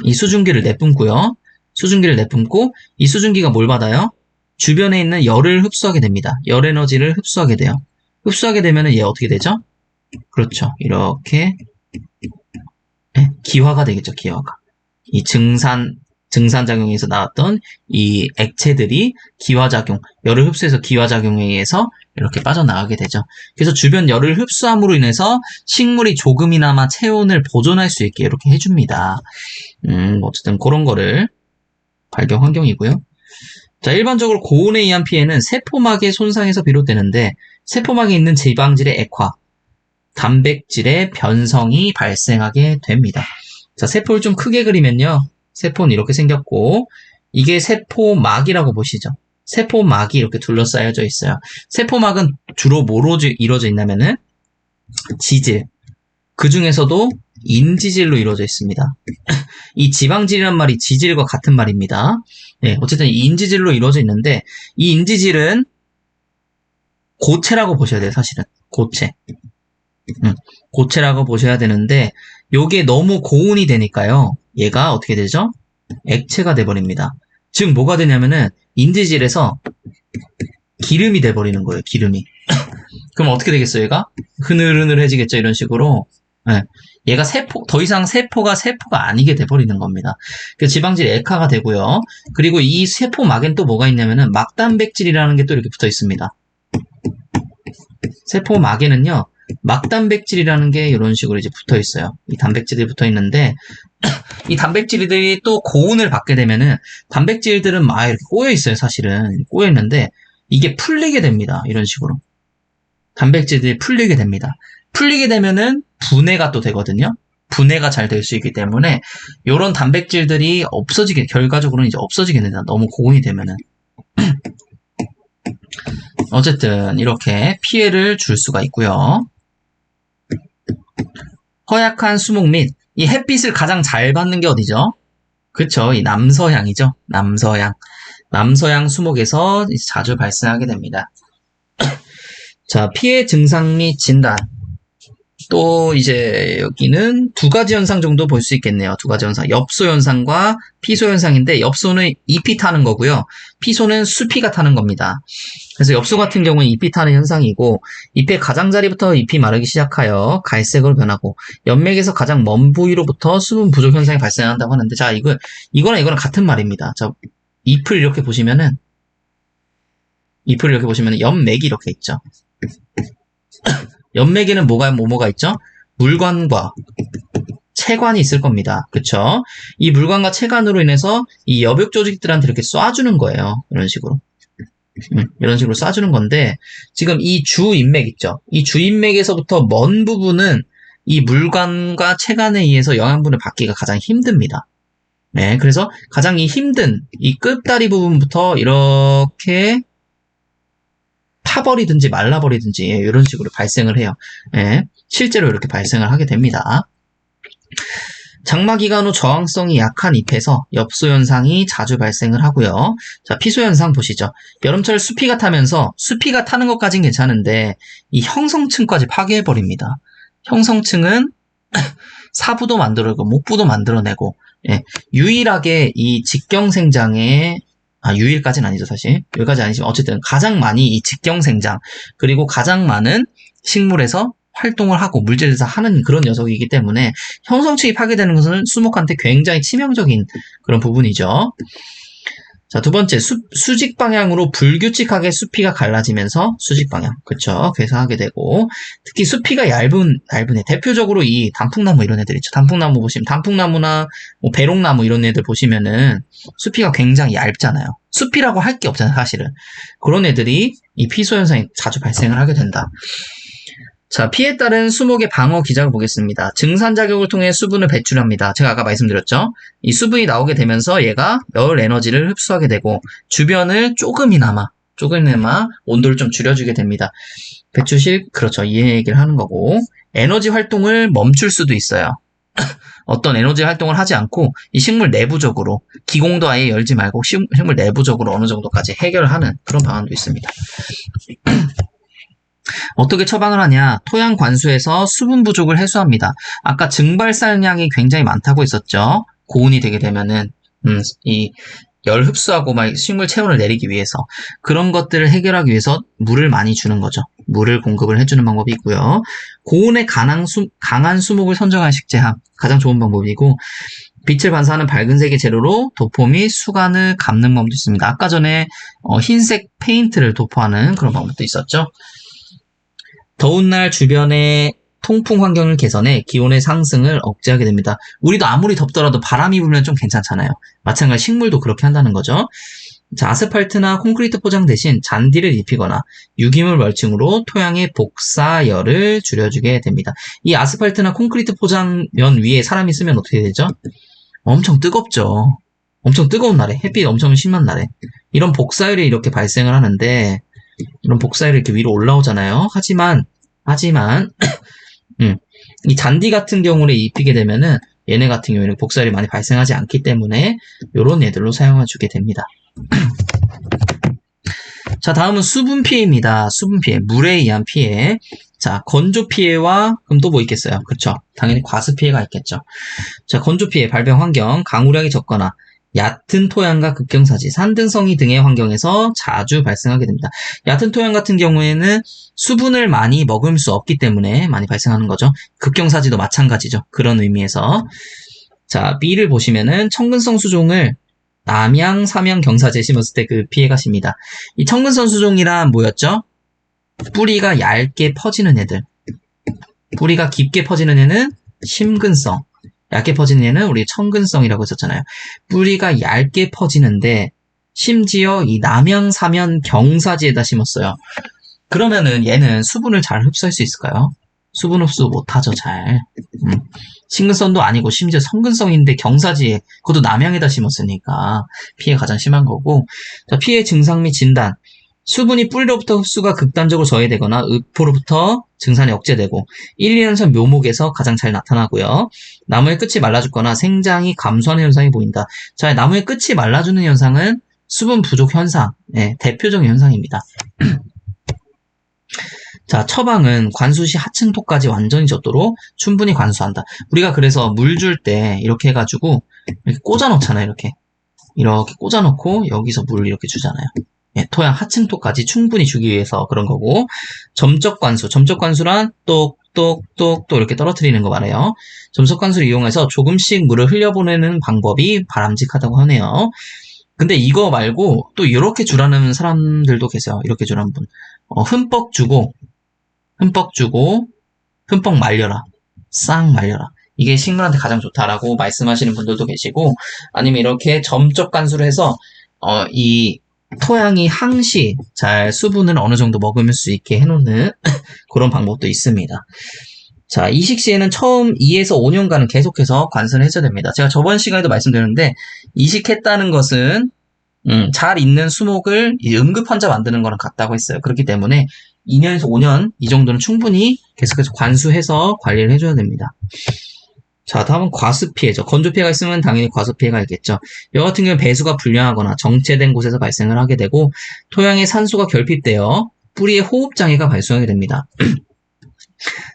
이 수증기를 내뿜고요. 수증기를 내뿜고 이 수증기가 뭘 받아요? 주변에 있는 열을 흡수하게 됩니다. 열 에너지를 흡수하게 돼요. 흡수하게 되면은 얘 어떻게 되죠? 그렇죠. 이렇게 기화가 되겠죠. 기화가. 이 증산작용에서 나왔던 이 액체들이 기화작용, 열을 흡수해서 기화작용에 의해서 이렇게 빠져나가게 되죠. 그래서 주변 열을 흡수함으로 인해서 식물이 조금이나마 체온을 보존할 수 있게 이렇게 해줍니다. 어쨌든 그런 거를 발병 환경이고요. 자, 일반적으로 고온에 의한 피해는 세포막의 손상에서 비롯되는데, 세포막에 있는 지방질의 액화, 단백질의 변성이 발생하게 됩니다. 자, 세포를 좀 크게 그리면요. 세포는 이렇게 생겼고, 이게 세포막이라고 보시죠. 세포막이 이렇게 둘러싸여져 있어요. 세포막은 주로 뭐로 이루어져 있냐면은 지질, 그 중에서도 인지질로 이루어져 있습니다. 이 지방질이란 말이 지질과 같은 말입니다. 어쨌든 인지질로 이루어져 있는데, 이 인지질은 고체라고 보셔야 돼요. 사실은 고체. 고체라고 보셔야 되는데, 요게 너무 고온이 되니까요. 얘가 어떻게 되죠? 액체가 돼버립니다. 즉 뭐가 되냐면은 인지질에서 기름이 돼버리는 거예요. 기름이. 그럼 어떻게 되겠어요? 얘가 흐느흐느해지겠죠. 이런 식으로. 얘가 더 이상 세포가 아니게 돼버리는 겁니다. 그 지방질이 액화가 되고요. 그리고 이 세포막엔 또 뭐가 있냐면은 막단백질이라는 게 또 이렇게 붙어 있습니다. 세포막에는요, 막단백질이라는 게 이런 식으로 이제 붙어 있어요. 이 단백질들이 붙어 있는데, 이 단백질들이 또 고온을 받게 되면은, 단백질들은 막 이렇게 꼬여 있어요, 사실은. 꼬여 있는데, 이게 풀리게 됩니다. 이런 식으로. 단백질들이 풀리게 됩니다. 풀리게 되면은 분해가 또 되거든요. 분해가 잘 될 수 있기 때문에, 요런 단백질들이 결과적으로는 이제 없어지게 된다. 너무 고온이 되면은. 어쨌든, 이렇게 피해를 줄 수가 있고요. 허약한 수목 및 이 햇빛을 가장 잘 받는 게 어디죠? 그쵸, 이 남서향이죠. 남서향 수목에서 자주 발생하게 됩니다. 자, 피해 증상 및 진단. 또 이제 여기는 두 가지 현상 정도 볼 수 있겠네요. 두 가지 현상. 엽소 현상과 피소 현상인데, 엽소는 잎이 타는 거고요. 피소는 수피가 타는 겁니다. 그래서 엽소 같은 경우는 잎이 타는 현상이고, 잎의 가장자리부터 잎이 마르기 시작하여 갈색으로 변하고, 연맥에서 가장 먼 부위로부터 수분 부족 현상이 발생한다고 하는데, 자, 이거랑 같은 말입니다. 자, 잎을 이렇게 보시면은 연맥이 이렇게 있죠. 연맥에는 뭐가 있죠? 물관과 체관이 있을 겁니다. 그쵸? 이 물관과 체관으로 인해서 이 여벽 조직들한테 이렇게 쏴주는 거예요. 이런 식으로. 이런 식으로 쏴주는 건데, 지금 이 주인맥 있죠? 이 주인맥에서부터 먼 부분은 이 물관과 체관에 의해서 영양분을 받기가 가장 힘듭니다. 네, 그래서 가장 힘든 이 끝다리 부분부터 이렇게 타버리든지 말라버리든지 이런 식으로 발생을 해요. 네, 실제로 이렇게 발생을 하게 됩니다. 장마기간 후 저항성이 약한 잎에서 엽소현상이 자주 발생을 하고요. 자, 피소현상 보시죠. 여름철 수피가 타면서 수피가 타는 것까진 괜찮은데 이 형성층까지 파괴해버립니다. 형성층은 사부도 만들어내고 목부도 만들어내고, 예, 유일하게 이 직경생장에 유일까지는 아니죠, 사실. 여기까지 아니지만 어쨌든 가장 많이 이 직경생장 그리고 가장 많은 식물에서 활동을 하고 물질에서 하는 그런 녀석이기 때문에 형성층이 파괴되는 것은 수목한테 굉장히 치명적인 그런 부분이죠. 자, 두 번째, 수직 방향으로 불규칙하게 수피가 갈라지면서 수직 방향, 그쵸? 그래서 하게 되고, 특히 수피가 얇은 애, 대표적으로 이 단풍나무 이런 애들 있죠. 단풍나무 보시면, 단풍나무나 뭐 배롱나무 이런 애들 보시면은 수피가 굉장히 얇잖아요. 수피라고 할 게 없잖아요, 사실은. 그런 애들이 이 피소 현상이 자주 발생을 하게 된다. 자, 피에 따른 수목의 방어 기작을 보겠습니다. 증산작용을 통해 수분을 배출합니다. 제가 아까 말씀드렸죠? 이 수분이 나오게 되면서 얘가 열 에너지를 흡수하게 되고 주변을 조금이나마 온도를 좀 줄여주게 됩니다. 배출실, 그렇죠. 이 얘기를 하는 거고 에너지 활동을 멈출 수도 있어요. 어떤 에너지 활동을 하지 않고 이 식물 내부적으로 기공도 아예 열지 말고 식물 내부적으로 어느 정도까지 해결하는 그런 방안도 있습니다. 어떻게 처방을 하냐? 토양 관수에서 수분 부족을 해소합니다. 아까 증발산량이 굉장히 많다고 했었죠. 고온이 되게 되면은 이 열 흡수하고 막 식물 체온을 내리기 위해서 그런 것들을 해결하기 위해서 물을 많이 주는 거죠. 물을 공급을 해주는 방법이 있고요. 고온에 강한 수목을 선정한 식재함 가장 좋은 방법이고 빛을 반사하는 밝은색의 재료로 도포 및 수간을 감는 방법도 있습니다. 아까 전에 흰색 페인트를 도포하는 그런 방법도 있었죠. 더운 날 주변의 통풍 환경을 개선해 기온의 상승을 억제하게 됩니다. 우리도 아무리 덥더라도 바람이 불면 좀 괜찮잖아요. 마찬가지 식물도 그렇게 한다는 거죠. 자, 아스팔트나 콘크리트 포장 대신 잔디를 입히거나 유기물 멀칭으로 토양의 복사열을 줄여주게 됩니다. 이 아스팔트나 콘크리트 포장면 위에 사람이 쓰면 어떻게 되죠? 엄청 뜨겁죠. 엄청 뜨거운 날에, 햇빛 엄청 심한 날에 이런 복사열이 이렇게 발생을 하는데 이런 복사열이 이렇게 위로 올라오잖아요. 하지만 이 잔디 같은 경우를 입히게 되면은 얘네 같은 경우에는 복사열이 많이 발생하지 않기 때문에 이런 애들로 사용해주게 됩니다. 자, 다음은 수분 피해입니다. 수분 피해, 물에 의한 피해. 자, 건조 피해와 그럼 또 뭐 있겠어요? 그쵸? 당연히 과습 피해가 있겠죠. 자, 건조 피해, 발병 환경, 강우량이 적거나 얕은 토양과 급경사지, 산등성이 등의 환경에서 자주 발생하게 됩니다. 얕은 토양 같은 경우에는 수분을 많이 머금을 수 없기 때문에 많이 발생하는 거죠. 급경사지도 마찬가지죠. 그런 의미에서. 자, B를 보시면은 청근성 수종을 남양, 삼양, 경사지에 심었을 때 그 피해가 십니다. 이 청근성 수종이란 뭐였죠? 뿌리가 얇게 퍼지는 애들. 뿌리가 깊게 퍼지는 애는 심근성. 얇게 퍼지는 얘는 우리 청근성이라고 했었잖아요. 뿌리가 얇게 퍼지는데 심지어 이 남양, 삼양, 경사지에다 심었어요. 그러면은 얘는 수분을 잘 흡수할 수 있을까요? 수분 흡수 못하죠, 잘. 심근성도 아니고 심지어 성근성인데 경사지에 그것도 남양에다 심었으니까 피해 가장 심한 거고. 자, 피해 증상 및 진단. 수분이 뿌리로부터 흡수가 극단적으로 저해되거나 읍포로부터 증산이 억제되고 1, 2년선 묘목에서 가장 잘 나타나고요. 나무의 끝이 말라죽거나 생장이 감소하는 현상이 보인다. 자, 나무의 끝이 말라주는 현상은 수분 부족 현상, 대표적인 현상입니다. 자, 처방은 관수 시 하층토까지 완전히 젖도록 충분히 관수한다. 우리가 그래서 물 줄 때 이렇게 해가지고 이렇게 꽂아 놓잖아요. 이렇게 꽂아 놓고 여기서 물 이렇게 주잖아요. 토양 하층토까지 충분히 주기 위해서 그런 거고, 점적 관수란 똑똑똑 이렇게 떨어뜨리는 거 말해요. 점적 관수를 이용해서 조금씩 물을 흘려보내는 방법이 바람직하다고 하네요. 근데 이거 말고 또 이렇게 주라는 사람들도 계세요. 이렇게 주라는 분. 흠뻑 주고 흠뻑 주고 흠뻑 말려라. 싹 말려라. 이게 식물한테 가장 좋다라고 말씀하시는 분들도 계시고, 아니면 이렇게 점적 관수를 해서 이 토양이 항시 잘 수분을 어느 정도 머금을 수 있게 해놓는 그런 방법도 있습니다. 자, 이식 시에는 처음 2에서 5년간은 계속해서 관수를 해줘야 됩니다. 제가 저번 시간에도 말씀드렸는데, 이식했다는 것은 잘 있는 수목을 응급 환자 만드는 거랑 같다고 했어요. 그렇기 때문에 2년에서 5년 이 정도는 충분히 계속해서 관수해서 관리를 해줘야 됩니다. 자, 다음은 과수 피해죠. 건조 피해가 있으면 당연히 과수 피해가 있겠죠. 이 같은 경우는 배수가 불량하거나 정체된 곳에서 발생을 하게 되고, 토양에 산소가 결핍되어 뿌리에 호흡장애가 발생하게 됩니다.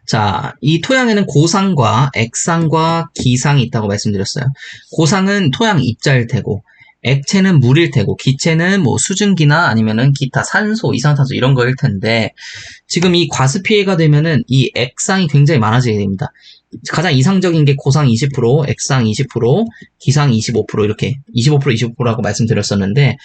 자, 이 토양에는 고상과 액상과 기상이 있다고 말씀드렸어요. 고상은 토양 입자일 테고, 액체는 물일 테고, 기체는 뭐 수증기나 아니면은 기타 산소, 이산화탄소 이런 거일 텐데, 지금 이 과수 피해가 되면은 이 액상이 굉장히 많아지게 됩니다. 가장 이상적인 게 고상 20%, 액상 20%, 기상 25% 이렇게 25%, 25%라고 말씀드렸었는데,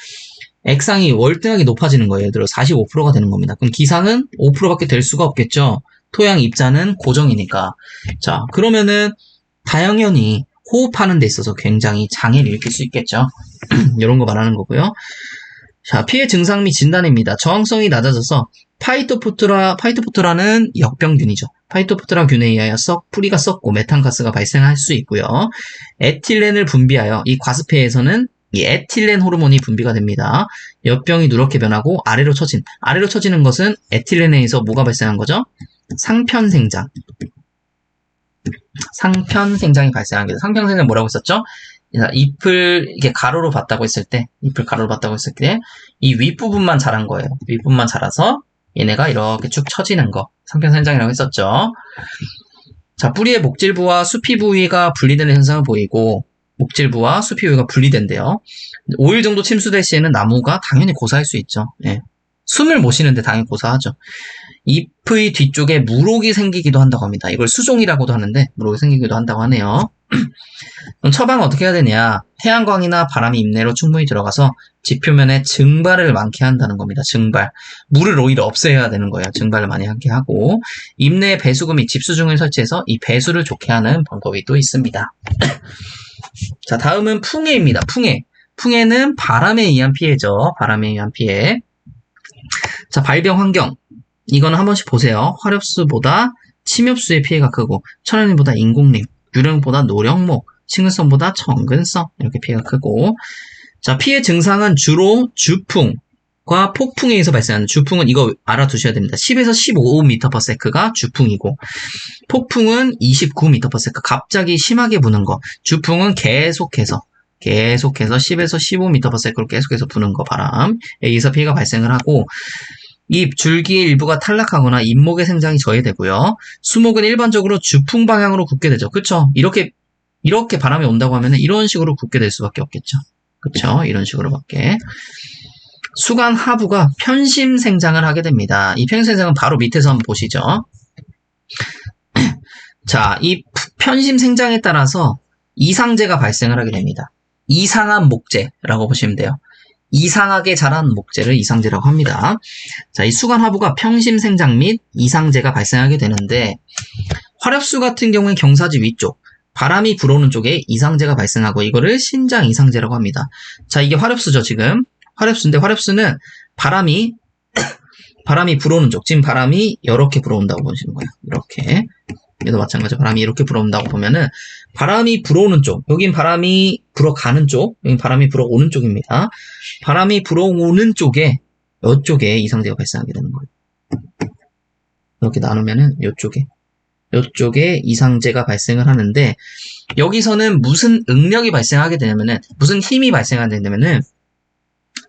액상이 월등하게 높아지는 거예요. 예를 들어 45%가 되는 겁니다. 그럼 기상은 5%밖에 될 수가 없겠죠. 토양 입자는 고정이니까. 자, 그러면은 당연히 호흡하는 데 있어서 굉장히 장애를 일으킬 수 있겠죠. 이런 거 말하는 거고요. 자, 피해 증상 및 진단입니다. 저항성이 낮아져서 파이토포트라는 역병균이죠. 파이토포트라균에 의하여 뿌리가 썩고 메탄가스가 발생할 수 있고요. 에틸렌을 분비하여 이 과습해에서는 이 에틸렌 호르몬이 분비가 됩니다. 엽병이 누렇게 변하고 아래로 처지는 것은 에틸렌에 의해서 뭐가 발생한 거죠? 상편생장. 상편생장이 발생한 거죠. 상편생장 뭐라고 했었죠? 잎을 이렇게 가로로 봤다고 했을 때, 이 윗부분만 자란 거예요. 윗부분만 자라서 얘네가 이렇게 쭉 처지는 거. 상편생장이라고 했었죠. 자, 뿌리의 목질부와 수피 부위가 분리되는 현상을 보이고, 목질부와 수피 부위가 분리된대요. 5일 정도 침수될 시에는 나무가 당연히 고사할 수 있죠. 예. 숨을 못 쉬는데 당연히 고사하죠. 잎의 뒤쪽에 물옥이 생기기도 한다고 합니다. 이걸 수종이라고도 하는데 물옥이 생기기도 한다고 하네요. 그럼 처방은 어떻게 해야 되냐? 태양광이나 바람이 잎내로 충분히 들어가서 지표면에 증발을 많게 한다는 겁니다. 증발. 물을 오히려 없애야 되는 거예요. 증발을 많이 하게 하고, 잎내에 배수구 및 집수중을 설치해서 이 배수를 좋게 하는 방법이 또 있습니다. 자, 다음은 풍해입니다. 풍해는 바람에 의한 피해죠. 바람에 의한 피해. 자, 발병 환경. 이거는 한 번씩 보세요. 화렵수보다 침엽수의 피해가 크고, 천연림보다 인공림, 유령보다 노령목, 식물성보다 정근성 이렇게 피해가 크고, 자, 피해 증상은 주로 주풍과 폭풍에 의해서 발생하는, 주풍은 이거 알아두셔야 됩니다. 10에서 15m/s가 주풍이고, 폭풍은 29m/s, 갑자기 심하게 부는 거. 주풍은 계속해서 10에서 15m/s로 계속해서 부는 거, 바람에 의해서 피해가 발생을 하고, 잎, 줄기의 일부가 탈락하거나 잎목의 생장이 저해되고요. 수목은 일반적으로 주풍 방향으로 굳게 되죠. 그쵸? 이렇게 바람이 온다고 하면 이런 식으로 굳게 될 수밖에 없겠죠. 그쵸? 이런 식으로밖에. 수간 하부가 편심 생장을 하게 됩니다. 이 편심 생장은 바로 밑에서 한번 보시죠. 자, 이 편심 생장에 따라서 이상제가 발생을 하게 됩니다. 이상한 목재라고 보시면 돼요. 이상하게 자란 목재를 이상제라고 합니다. 자, 이 수간 하부가 평심 생장 및 이상제가 발생하게 되는데, 화렵수 같은 경우에 경사지 위쪽, 바람이 불어오는 쪽에 이상제가 발생하고, 이거를 신장 이상제라고 합니다. 자, 이게 화렵수죠, 지금. 화렵수인데, 화렵수는 바람이 불어오는 쪽, 지금 바람이 이렇게 불어온다고 보시는 거예요. 이렇게. 얘도 마찬가지로 바람이 이렇게 불어온다고 보면은, 바람이 불어오는 쪽, 여긴 바람이 불어가는 쪽, 여긴 바람이 불어오는 쪽입니다. 바람이 불어오는 쪽에, 이쪽에 이상제가 발생하게 되는 거예요. 이렇게 나누면은 이쪽에 이상제가 발생을 하는데, 여기서는 무슨 응력이 발생하게 되냐면은, 무슨 힘이 발생하게 되냐면은,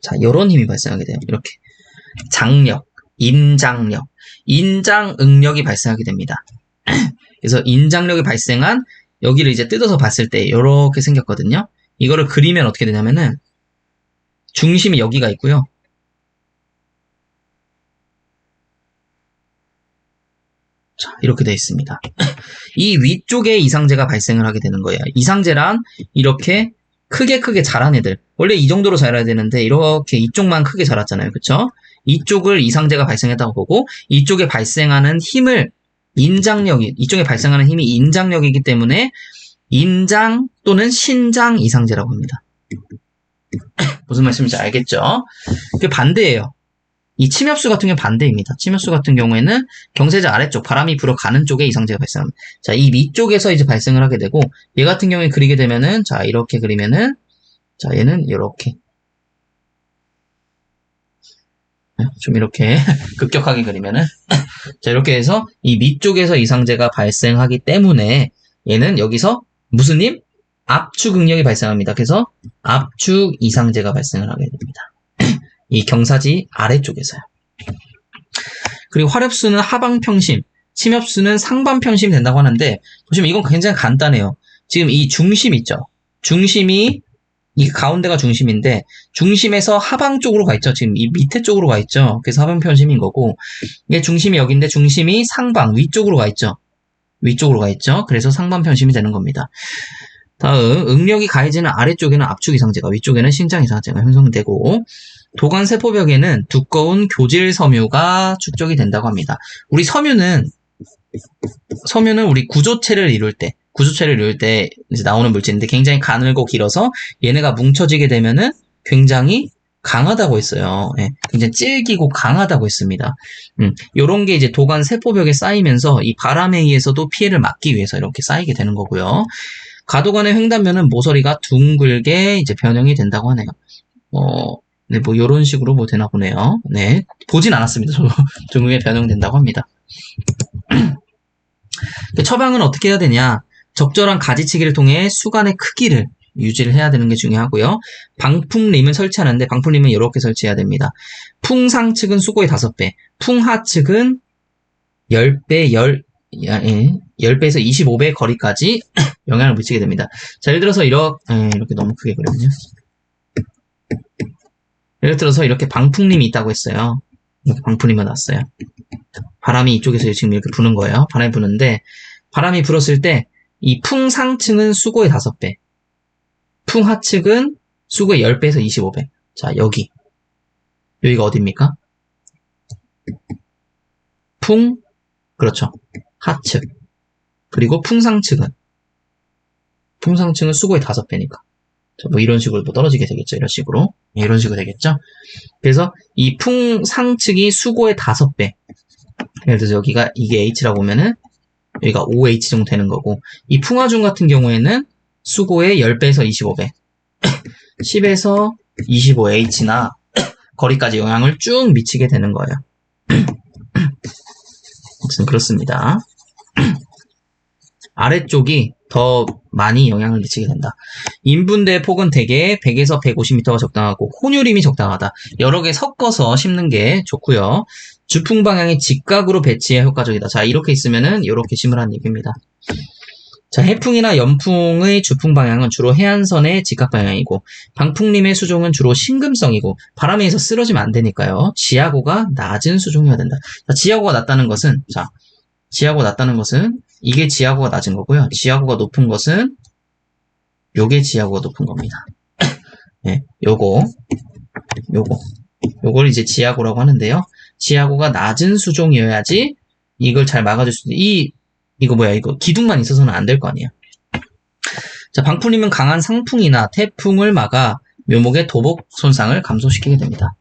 자, 이런 힘이 발생하게 돼요. 이렇게. 장력, 인장력, 인장응력이 발생하게 됩니다. 그래서 인장력이 발생한, 여기를 이제 뜯어서 봤을 때 이렇게 생겼거든요. 이거를 그리면 어떻게 되냐면은, 중심이 여기가 있고요. 자, 이렇게 되어 있습니다. 이 위쪽에 이상제가 발생을 하게 되는 거예요. 이상제란 이렇게 크게 자란 애들. 원래 이 정도로 자라야 되는데 이렇게 이쪽만 크게 자랐잖아요. 그쵸? 이쪽을 이상제가 발생했다고 보고 이쪽에 발생하는 힘을 이쪽에 발생하는 힘이 인장력이기 때문에 인장 또는 신장 이상제라고 합니다. 무슨 말씀인지 알겠죠? 그 반대예요. 이 침엽수 같은 경우는 반대입니다. 침엽수 같은 경우에는 경세자 아래쪽, 바람이 불어가는 쪽에 이상제가 발생합니다. 자, 이 밑쪽에서 이제 발생을 하게 되고, 얘 같은 경우에 그리게 되면은, 자, 이렇게 그리면은, 자, 얘는 이렇게. 좀 이렇게 급격하게 그리면은, 자, 이렇게 해서 이 밑쪽에서 이상제가 발생하기 때문에, 얘는 여기서 무슨 힘? 압축 응력이 발생합니다. 그래서 압축 이상제가 발생을 하게 됩니다. 이 경사지 아래쪽에서요. 그리고 화력수는 하방평심, 침엽수는 상반평심이 된다고 하는데, 보시면 이건 굉장히 간단해요. 지금 이 중심 있죠? 중심이, 이 가운데가 중심인데, 중심에서 하방 쪽으로 가 있죠? 지금 이 밑에 쪽으로 가 있죠? 그래서 하방평심인 거고, 이게 중심이 여기인데, 중심이 상방, 위쪽으로 가 있죠? 위쪽으로 가 있죠? 그래서 상반평심이 되는 겁니다. 다음, 응력이 가해지는 아래쪽에는 압축 이상제가, 위쪽에는 신장 이상제가 형성되고, 도관 세포벽에는 두꺼운 교질 섬유가 축적이 된다고 합니다. 우리 섬유는 우리 구조체를 이룰 때 이제 나오는 물질인데 굉장히 가늘고 길어서 얘네가 뭉쳐지게 되면은 굉장히 강하다고 했어요. 예, 굉장히 질기고 강하다고 했습니다. 요런 게 이제 도관 세포벽에 쌓이면서 이 바람에 의해서도 피해를 막기 위해서 이렇게 쌓이게 되는 거고요. 가도관의 횡단면은 모서리가 둥글게 이제 변형이 된다고 하네요. 네, 뭐, 요런 식으로 뭐 되나 보네요. 네. 보진 않았습니다. 저도 둥글게 변형된다고 합니다. 처방은 어떻게 해야 되냐? 적절한 가지치기를 통해 수간의 크기를 유지를 해야 되는 게 중요하고요. 방풍림을 설치하는데, 방풍림은 이렇게 설치해야 됩니다. 풍상측은 수고의 5배, 풍하측은 10배에서 25배 거리까지 영향을 미치게 됩니다. 자, 예를 들어서 이렇게 너무 크게 그렸네요. 예를 들어서 이렇게 방풍림이 있다고 했어요. 이렇게 방풍림이 났어요. 바람이 이쪽에서 지금 이렇게 부는 거예요. 바람이 부는데, 바람이 불었을 때, 이 풍상층은 수고의 5배, 풍하측은 수고의 10배에서 25배. 자, 여기가 어디입니까? 그렇죠. 하측. 그리고 풍상층은 수고의 5배니까. 뭐 이런 식으로 뭐 떨어지게 되겠죠. 이런 식으로. 이런 식으로 되겠죠. 그래서 이 풍상측이 수고의 5배. 예를 들어서 여기가 이게 H라고 보면은 여기가 5H 정도 되는 거고, 이 풍하중 같은 경우에는 수고의 10배에서 25배. 10에서 25H나 거리까지 영향을 쭉 미치게 되는 거예요. 아무튼 그렇습니다. 아래쪽이 더 많이 영향을 미치게 된다. 인분대 폭은 대개 100에서 150m가 적당하고 혼유림이 적당하다. 여러 개 섞어서 심는 게 좋고요. 주풍 방향이 직각으로 배치해 효과적이다. 자, 이렇게 있으면은 이렇게 심으라는 얘기입니다. 자, 해풍이나 연풍의 주풍 방향은 주로 해안선의 직각 방향이고, 방풍림의 수종은 주로 심금성이고, 바람에 의해서 쓰러지면 안 되니까요. 지하고가 낮은 수종이어야 된다. 자, 지하고가 낮다는 것은 이게 지하고가 낮은 거고요. 지하고가 높은 것은 요게 지하고가 높은 겁니다. 네, 요걸 이제 지하고라고 하는데요. 지하고가 낮은 수종이어야지 이걸 잘 막아줄 수 있는, 이거 기둥만 있어서는 안 될 거 아니에요. 자, 방풍림은 강한 상풍이나 태풍을 막아 묘목의 도복 손상을 감소시키게 됩니다.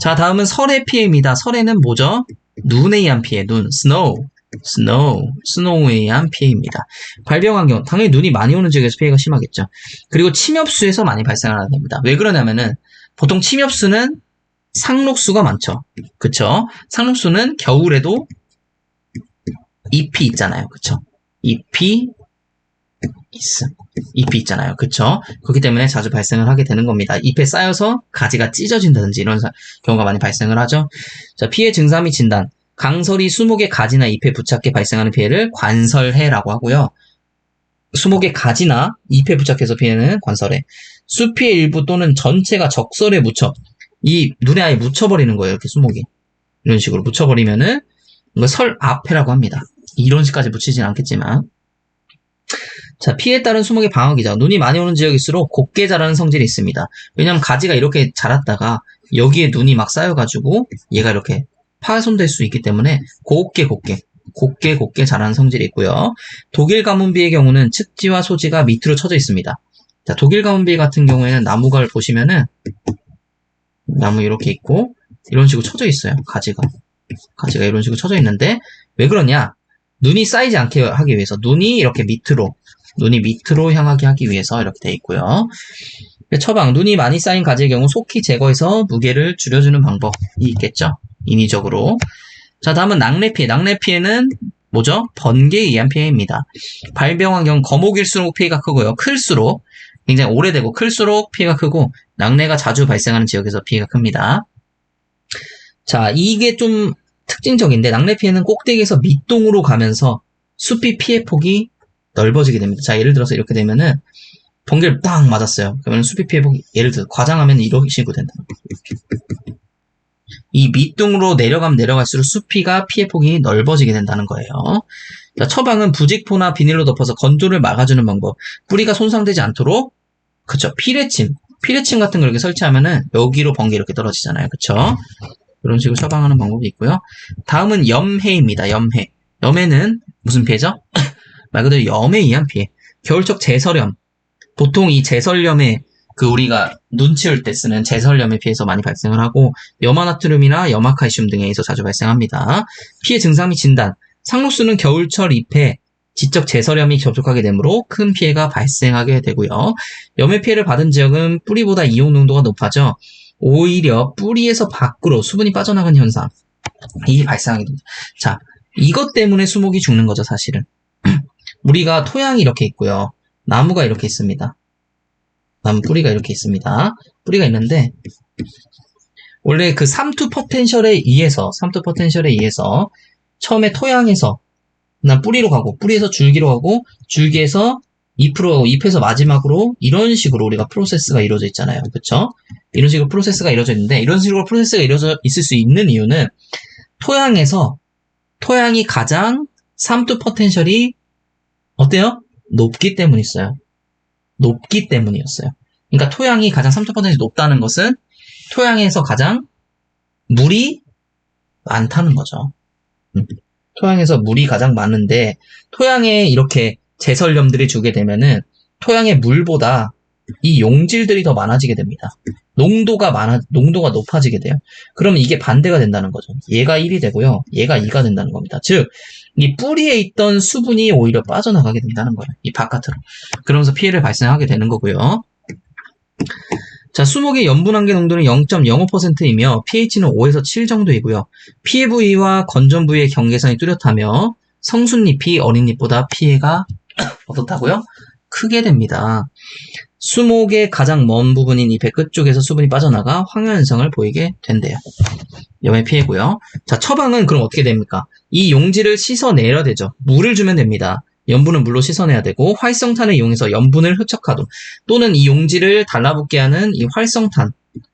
자, 다음은 설의 피해입니다. 설에는 뭐죠? 눈에 의한 피해, 스노우에 의한 피해입니다. 발병 환경, 당연히 눈이 많이 오는 지역에서 피해가 심하겠죠. 그리고 침엽수에서 많이 발생하게 됩니다. 왜 그러냐면은, 보통 침엽수는 상록수가 많죠. 그쵸? 상록수는 겨울에도 잎이 있잖아요. 그쵸? 잎이 있잖아요. 그쵸? 그렇기 때문에 자주 발생을 하게 되는 겁니다. 잎에 쌓여서 가지가 찢어진다든지 이런 경우가 많이 발생을 하죠. 자, 피해 증상 및 진단. 강설이 수목의 가지나 잎에 부착해 발생하는 피해를 관설해라고 하고요. 수목의 가지나 잎에 부착해서 피해는 관설해. 숲의 일부 또는 전체가 적설에 묻혀. 이 눈에 아예 묻혀버리는 거예요. 이렇게 수목이. 이런 식으로 묻혀버리면은 이거 설압해라고 합니다. 이런 식까지 묻히진 않겠지만. 자, 피해에 따른 수목의 방어기죠. 눈이 많이 오는 지역일수록 곱게 자라는 성질이 있습니다. 왜냐하면 가지가 이렇게 자랐다가 여기에 눈이 막 쌓여가지고 얘가 이렇게 파손될 수 있기 때문에 곱게 자라는 성질이 있고요. 독일 가문비의 경우는 측지와 소지가 밑으로 쳐져 있습니다. 자, 독일 가문비 같은 경우에는 나무가 보시면은 나무 이렇게 있고 이런 식으로 쳐져 있어요. 가지가 이런 식으로 쳐져 있는데 왜 그러냐? 눈이 쌓이지 않게 하기 위해서 눈이 밑으로 향하게 하기 위해서 이렇게 돼 있고요. 처방, 눈이 많이 쌓인 가지의 경우 속히 제거해서 무게를 줄여주는 방법이 있겠죠. 인위적으로. 자, 다음은 낙뢰 피해. 낙뢰 피해는 뭐죠? 번개에 의한 피해입니다. 발병한 경우 거목일수록 피해가 크고요. 클수록 굉장히 오래되고 클수록 피해가 크고 낙뢰가 자주 발생하는 지역에서 피해가 큽니다. 자, 이게 좀 특징적인데 낙뢰 피해는 꼭대기에서 밑동으로 가면서 숲이 피해 폭이 넓어지게 됩니다. 자, 예를 들어서 이렇게 되면은 번개를 딱 맞았어요. 그러면 숲이 피해 폭이 예를 들어 과장하면 이런 식으로 된다. 이 밑동으로 내려가면 내려갈수록 숲이가 피해 폭이 넓어지게 된다는 거예요. 자, 처방은 부직포나 비닐로 덮어서 건조를 막아주는 방법. 뿌리가 손상되지 않도록 그쵸? 피레침 같은 걸 이렇게 설치하면은 여기로 번개 이렇게 떨어지잖아요. 그쵸? 이런 식으로 처방하는 방법이 있고요. 다음은 염해입니다. 염해는 무슨 피해죠? 말 그대로 염에 의한 피해. 겨울철 제설염. 보통 이 제설염에 우리가 눈 치울 때 쓰는 제설염에 피해서 많이 발생을 하고 염화나트륨이나 염화칼슘 등에 의해서 자주 발생합니다. 피해 증상 및 진단. 상록수는 겨울철 잎에 지적 제설염이 접촉하게 되므로 큰 피해가 발생하게 되고요. 염의 피해를 받은 지역은 뿌리보다 이온 농도가 높아져 오히려 뿌리에서 밖으로 수분이 빠져나가는 현상이 발생하게 됩니다. 자, 이것 때문에 수목이 죽는 거죠, 사실은. 우리가 토양이 이렇게 있고요. 나무가 이렇게 있습니다. 나무 뿌리가 이렇게 있습니다. 뿌리가 있는데 원래 그 삼투 포텐셜에 의해서 처음에 토양에서 난 뿌리로 가고 뿌리에서 줄기로 가고 줄기에서 잎으로 가고 잎에서 마지막으로 이런 식으로 우리가 프로세스가 이루어져 있잖아요. 그쵸? 이런 식으로 프로세스가 이루어져 있는데 이런 식으로 프로세스가 이루어져 있을 수 있는 이유는 토양이 가장 삼투 포텐셜이 어때요? 높기 때문이었어요. 그러니까 토양이 가장 삼투 포텐셜이 높다는 것은 토양에서 가장 물이 많다는 거죠. 토양에서 물이 가장 많은데 토양에 이렇게 제설염들이 주게 되면은 토양의 물보다 이 용질들이 더 많아지게 됩니다. 농도가 높아지게 돼요. 그러면 이게 반대가 된다는 거죠. 얘가 1이 되고요. 얘가 2가 된다는 겁니다. 즉, 이 뿌리에 있던 수분이 오히려 빠져나가게 된다는 거예요. 이 바깥으로. 그러면서 피해를 발생하게 되는 거고요. 자, 수목의 염분 함계 농도는 0.05%이며 pH는 5에서 7 정도이고요. 피해 부위와 건전 부위의 경계선이 뚜렷하며 성순잎이 어린 잎보다 피해가 어떻다고요? 크게 됩니다. 수목의 가장 먼 부분인 잎의 끝쪽에서 수분이 빠져나가 황화 현상을 보이게 된대요. 염의 피해고요. 자, 처방은 그럼 어떻게 됩니까? 이 용지를 씻어내야 되죠. 물을 주면 됩니다. 염분은 물로 씻어내야 되고 활성탄을 이용해서 염분을 흡착하도록 또는 이 용지를 달라붙게 하는 이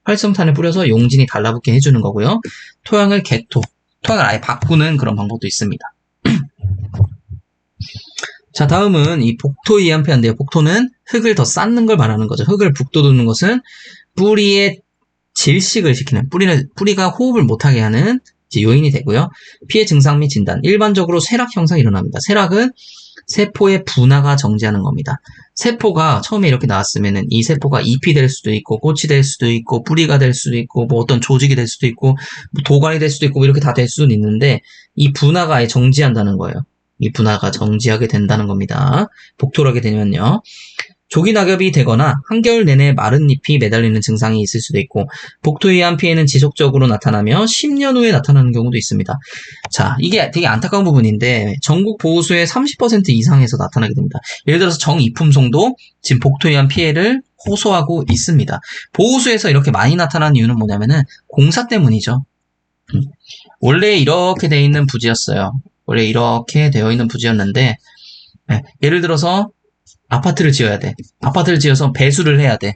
활성탄을 뿌려서 용진이 달라붙게 해주는 거고요. 토양을 아예 바꾸는 그런 방법도 있습니다. 자, 다음은 이 복토에 의한 피해인데요. 복토는 흙을 더 쌓는 걸 말하는 거죠. 흙을 북돋우는 것은 뿌리의 질식을 시키는, 뿌리가 호흡을 못하게 하는 요인이 되고요. 피해 증상 및 진단. 일반적으로 쇠락 현상이 일어납니다. 쇠락은 세포의 분화가 정지하는 겁니다. 세포가 처음에 이렇게 나왔으면은 이 세포가 잎이 될 수도 있고 꽃이 될 수도 있고 뿌리가 될 수도 있고 뭐 어떤 조직이 될 수도 있고 뭐 도관이 될 수도 있고 이렇게 다 될 수는 있는데 이 분화가 아예 정지한다는 거예요. 이 분화가 정지하게 된다는 겁니다. 복토하게 되면요. 조기 낙엽이 되거나 한겨울 내내 마른 잎이 매달리는 증상이 있을 수도 있고 복토에 의한 피해는 지속적으로 나타나며 10년 후에 나타나는 경우도 있습니다. 자, 이게 되게 안타까운 부분인데 전국 보호수의 30% 이상에서 나타나게 됩니다. 예를 들어서 정이품송도 지금 복토에 의한 피해를 호소하고 있습니다. 보호수에서 이렇게 많이 나타나는 이유는 뭐냐면은 공사 때문이죠. 원래 이렇게 되어 있는 부지였어요. 원래 이렇게 되어 있는 부지였는데 예를 들어서 아파트를 지어야 돼. 아파트를 지어서 배수를 해야 돼.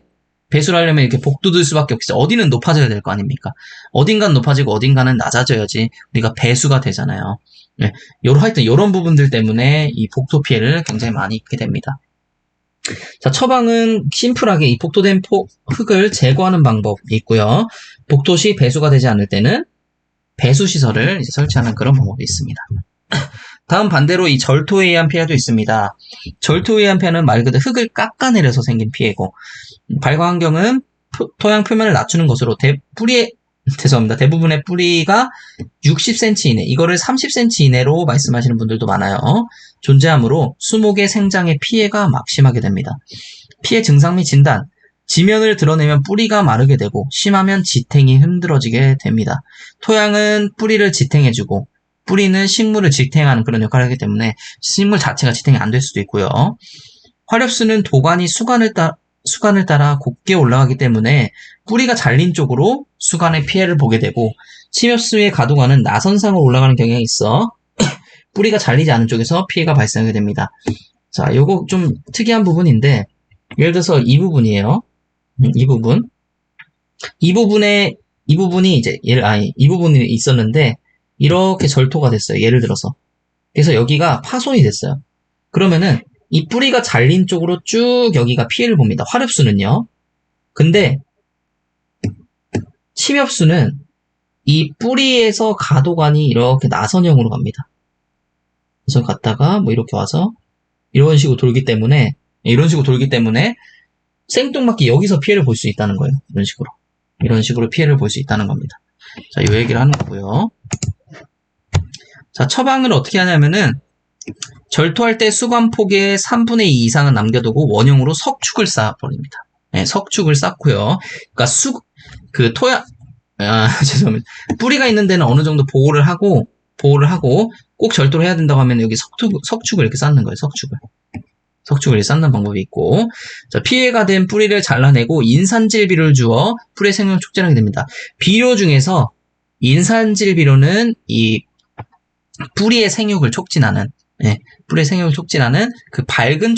배수를 하려면 이렇게 복도들 수밖에 없겠죠. 어디는 높아져야 될 거 아닙니까? 어딘가는 높아지고 어딘가는 낮아져야지 우리가 배수가 되잖아요. 하여튼 이런 부분들 때문에 이 복토 피해를 굉장히 많이 입게 됩니다. 자, 처방은 심플하게 이 복토된 흙을 제거하는 방법이 있고요. 복토 시 배수가 되지 않을 때는 배수 시설을 이제 설치하는 그런 방법이 있습니다. 다음 반대로 이 절토에 의한 피해도 있습니다. 절토에 의한 피해는 말 그대로 흙을 깎아내려서 생긴 피해고, 발광 환경은 토양 표면을 낮추는 것으로 대부분의 뿌리가 60cm 이내, 이거를 30cm 이내로 말씀하시는 분들도 많아요. 존재하므로 수목의 생장에 피해가 막심하게 됩니다. 피해 증상 및 진단, 지면을 드러내면 뿌리가 마르게 되고 심하면 지탱이 힘들어지게 됩니다. 토양은 뿌리를 지탱해주고 뿌리는 식물을 지탱하는 그런 역할을 하기 때문에 식물 자체가 지탱이 안 될 수도 있고요. 화렵수는 도관이 수간을 따라 곱게 올라가기 때문에 뿌리가 잘린 쪽으로 수간의 피해를 보게 되고, 침엽수의 가도관은 나선상으로 올라가는 경향이 있어 뿌리가 잘리지 않은 쪽에서 피해가 발생하게 됩니다. 자, 요거 좀 특이한 부분인데, 예를 들어서 이 부분이에요. 이 부분이 이제 이 부분이 있었는데 이렇게 절토가 됐어요. 예를 들어서. 그래서 여기가 파손이 됐어요. 그러면은 이 뿌리가 잘린 쪽으로 쭉 여기가 피해를 봅니다. 화렵수는요. 근데 침엽수는 이 뿌리에서 가도관이 이렇게 나선형으로 갑니다. 그래서 갔다가 뭐 이렇게 와서 이런 식으로 돌기 때문에 생뚱맞게 여기서 피해를 볼 수 있다는 거예요. 이런 식으로 피해를 볼 수 있다는 겁니다. 자, 이 얘기를 하는 거고요. 자, 처방을 어떻게 하냐면은 절토할 때 수관폭의 3분의 2 이상은 남겨두고 원형으로 석축을 쌓아버립니다. 네, 석축을 쌓고요. 그러니까 죄송합니다. 뿌리가 있는 데는 어느 정도 보호를 하고 꼭 절도를 해야 된다고 하면 여기 석축을 이렇게 쌓는 거예요. 석축을 쌓는 방법이 있고, 자, 피해가 된 뿌리를 잘라내고 인산질 비료를 주어 뿌리의 생명을 촉진하게 됩니다. 비료 중에서 인산질 비료는 이 뿌리의 생육을 촉진하는 그 밝은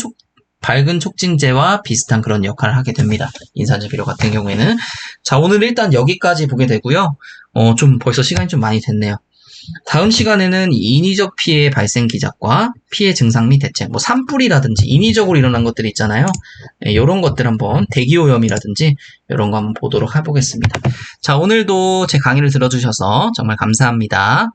촉진제와 비슷한 그런 역할을 하게 됩니다. 인산질 비료 같은 경우에는. 자, 오늘 일단 여기까지 보게 되고요. 좀 벌써 시간이 좀 많이 됐네요. 다음 시간에는 인위적 피해 발생 기작과 피해 증상 및 대책, 뭐 산불이라든지 인위적으로 일어난 것들이 있잖아요. 이런 것들 한번 대기오염이라든지 이런 거 한번 보도록 해보겠습니다. 자, 오늘도 제 강의를 들어주셔서 정말 감사합니다.